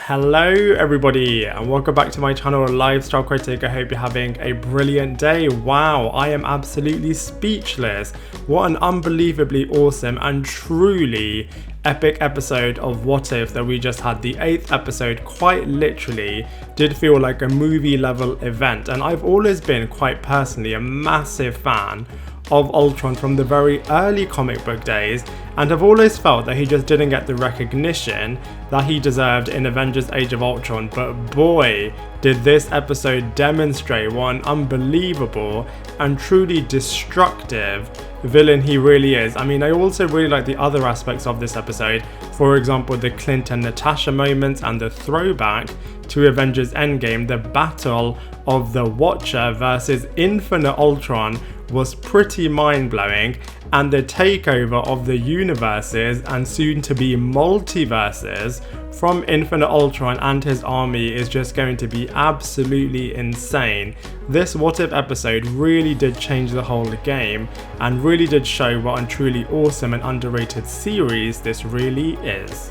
Hello everybody and welcome back to my channel Lifestyle Critic. I hope you're having a brilliant day. Wow, I am absolutely speechless. What an unbelievably awesome and truly epic episode of What If that we just had. The 8th episode quite literally did feel like a movie level event, and I've always been quite personally a massive fan of Ultron from the very early comic book days, and have always felt that he just didn't get the recognition that he deserved in Avengers Age of Ultron. But boy, did this episode demonstrate what an unbelievable and truly destructive villain he really is. I mean, I also really like the other aspects of this episode. For example, the Clint and Natasha moments and the throwback to Avengers Endgame. The battle of the Watcher versus Infinite Ultron was pretty mind-blowing, and the takeover of the universes and soon to be multiverses from Infinite Ultron and his army is just going to be absolutely insane. This What If episode really did change the whole game and really did show what a truly awesome and underrated series this really is.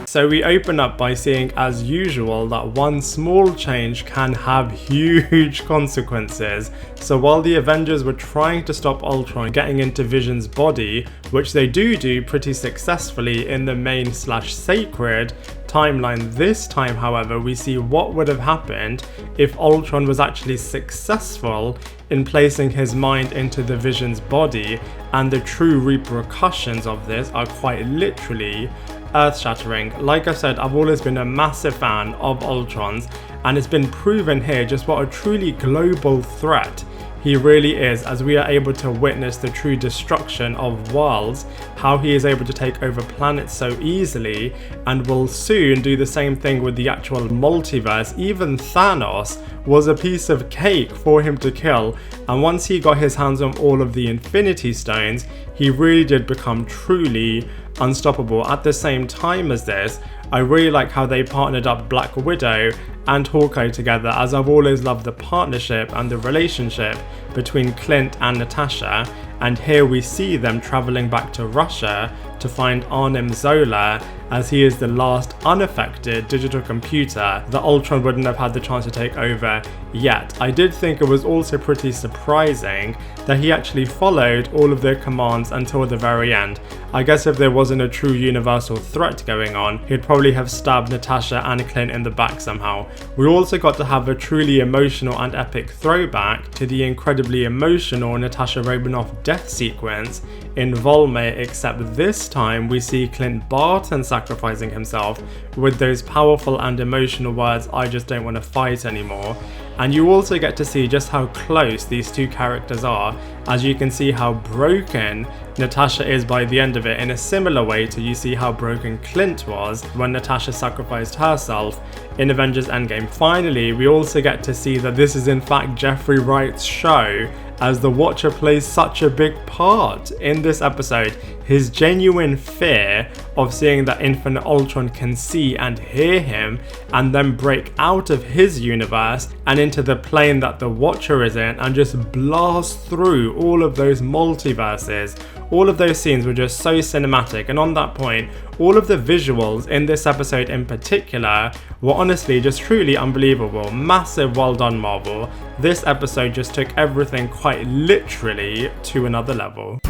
So we open up by seeing, as usual, that one small change can have huge consequences. So while the Avengers were trying to stop Ultron getting into Vision's body, which they do pretty successfully in the main/sacred timeline, this time however we see what would have happened if Ultron was actually successful in placing his mind into the Vision's body, and the true repercussions of this are quite literally earth-shattering. Like I said, I've always been a massive fan of Ultron's, and it's been proven here just what a truly global threat he really is, as we are able to witness the true destruction of worlds, how he is able to take over planets so easily, and will soon do the same thing with the actual multiverse. Even Thanos was a piece of cake for him to kill, and once he got his hands on all of the Infinity Stones, he really did become truly unstoppable. At the same time as this, I really like how they partnered up Black Widow and Hawkeye together, as I've always loved the partnership and the relationship between Clint and Natasha, and here we see them travelling back to Russia to find Arnim Zola, as he is the last unaffected digital computer that Ultron wouldn't have had the chance to take over yet. I did think it was also pretty surprising that he actually followed all of their commands until the very end. I guess if there wasn't a true universal threat going on, he'd probably have stabbed Natasha and Clint in the back somehow. We also got to have a truly emotional and epic throwback to the incredibly emotional Natasha Romanoff death sequence in Volme, except this time we see Clint Barton sacrificing himself with those powerful and emotional words, "I just don't want to fight anymore." And you also get to see just how close these two characters are, as you can see how broken Natasha is by the end of it, in a similar way to you see how broken Clint was when Natasha sacrificed herself in Avengers Endgame. Finally, we also get to see that this is in fact Jeffrey Wright's show, as the Watcher plays such a big part in this episode. His genuine fear of seeing that Infinite Ultron can see and hear him and then break out of his universe and into the plane that the Watcher is in and just blast through all of those multiverses. All of those scenes were just so cinematic, and on that point, all of the visuals in this episode in particular were honestly just truly unbelievable. Massive well done, Marvel. This episode just took everything quite literally to another level.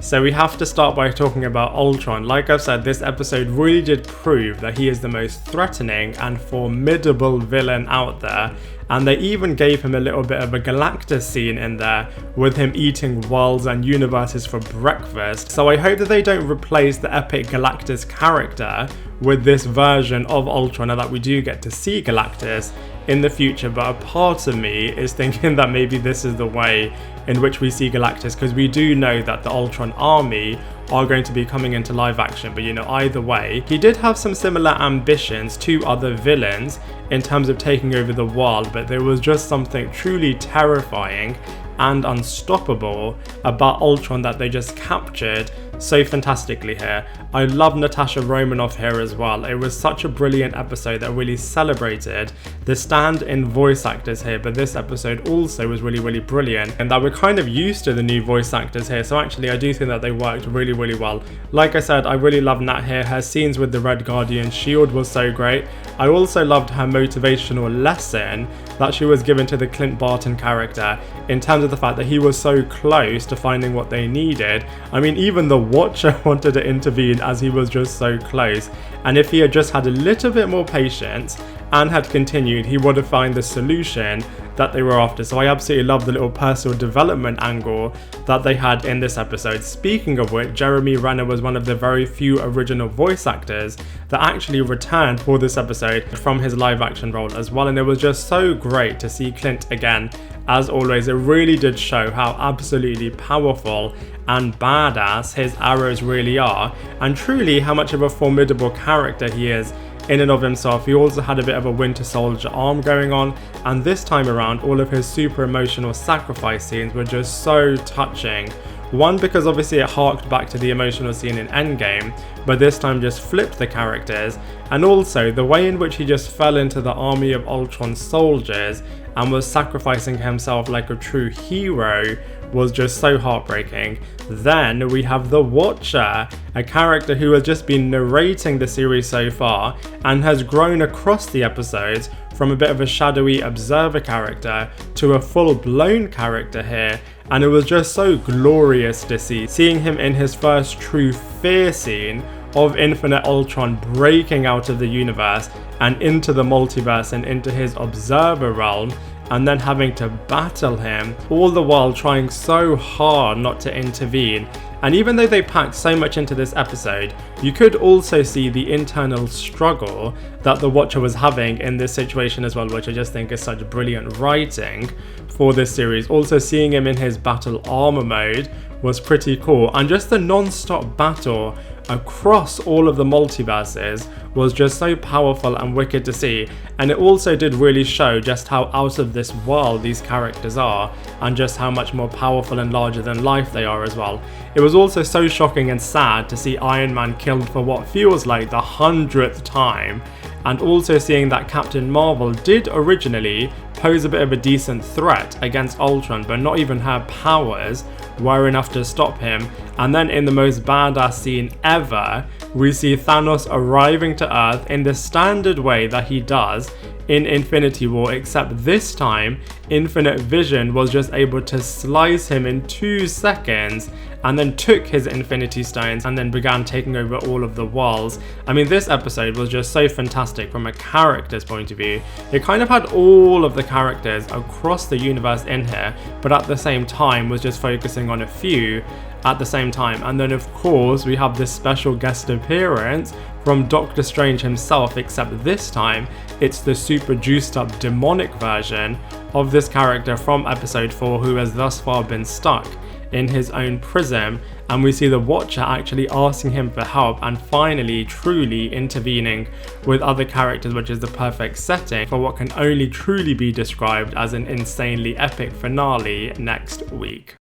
So we have to start by talking about Ultron. Like I've said, this episode really did prove that he is the most threatening and formidable villain out there, and they even gave him a little bit of a Galactus scene in there with him eating worlds and universes for breakfast. So I hope that they don't replace the epic Galactus character with this version of Ultron, and that we do get to see Galactus in the future. But a part of me is thinking that maybe this is the way in which we see Galactus, because we do know that the Ultron army are going to be coming into live action. But you know, either way, he did have some similar ambitions to other villains in terms of taking over the world, but there was just something truly terrifying and unstoppable about Ultron that they just captured so fantastically here. I love Natasha Romanoff here as well. It was such a brilliant episode that really celebrated the stand-in voice actors here, but this episode also was really brilliant, and that we're kind of used to the new voice actors here, so actually I do think that they worked really well. Like I said, I really love Nat here. Her scenes with the Red Guardian shield was so great. I also loved her motivational lesson that she was given to the Clint Barton character in terms of the fact that he was so close to finding what they needed. I mean, even the Watcher wanted to intervene as he was just so close, and if he had just had a little bit more patience and had continued, he would have found the solution that they were after. So I absolutely love the little personal development angle that they had in this episode. Speaking of which, Jeremy Renner was one of the very few original voice actors that actually returned for this episode from his live action role as well, and it was just so great to see Clint again. As always, it really did show how absolutely powerful and badass his arrows really are, and truly how much of a formidable character he is in and of himself. He also had a bit of a Winter Soldier arm going on, and this time around all of his super emotional sacrifice scenes were just so touching. One, because obviously it harked back to the emotional scene in Endgame, but this time just flipped the characters, and also the way in which he just fell into the army of Ultron soldiers and was sacrificing himself like a true hero was just so heartbreaking. Then we have the Watcher, a character who has just been narrating the series so far and has grown across the episodes from a bit of a shadowy observer character to a full-blown character here, and it was just so glorious to see, seeing him in his first true fear scene of Infinite Ultron breaking out of the universe and into the multiverse and into his observer realm, and then having to battle him, all the while trying so hard not to intervene. And even though they packed so much into this episode, you could also see the internal struggle that the Watcher was having in this situation as well, which I just think is such brilliant writing for this series. Also seeing him in his battle armor mode was pretty cool, and just the non-stop battle across all of the multiverses was just so powerful and wicked to see, and it also did really show just how out of this world these characters are and just how much more powerful and larger than life they are as well. It was also so shocking and sad to see Iron Man killed for what feels like the 100th time, and also seeing that Captain Marvel did originally pose a bit of a decent threat against Ultron, but not even her powers were enough to stop him. And then in the most badass scene ever, we see Thanos arriving to Earth in the standard way that he does in Infinity War, except this time Infinite Vision was just able to slice him in 2 seconds and then took his Infinity Stones and then began taking over all of the worlds. I mean, this episode was just so fantastic from a character's point of view. It kind of had all of the characters across the universe in here, but at the same time was just focusing on a few at the same time. And then of course we have this special guest appearance from Doctor Strange himself, except this time it's the super juiced up demonic version of this character from episode 4, who has thus far been stuck in his own prism, and we see the Watcher actually asking him for help and finally truly intervening with other characters, which is the perfect setting for what can only truly be described as an insanely epic finale next week.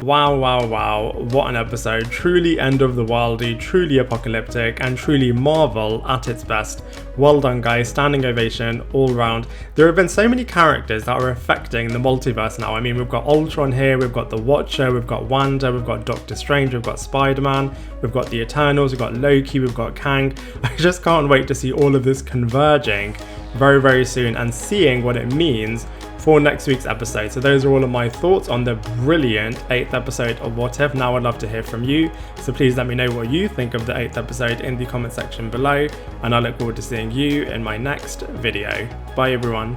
Wow, what an episode. Truly end of the worldy, truly apocalyptic, and truly Marvel at its best. Well done guys, standing ovation all round. There have been so many characters that are affecting the multiverse now. I mean, we've got Ultron here, we've got the Watcher, we've got Wanda, we've got Doctor Strange, we've got Spider-Man, we've got the Eternals, we've got Loki, we've got Kang. I just can't wait to see all of this converging very soon and seeing what it means for next week's episode. So those are all of my thoughts on the brilliant 8th episode of What If. Now I'd love to hear from you, so please let me know what you think of the 8th episode in the comment section below, and I look forward to seeing you in my next video. Bye everyone.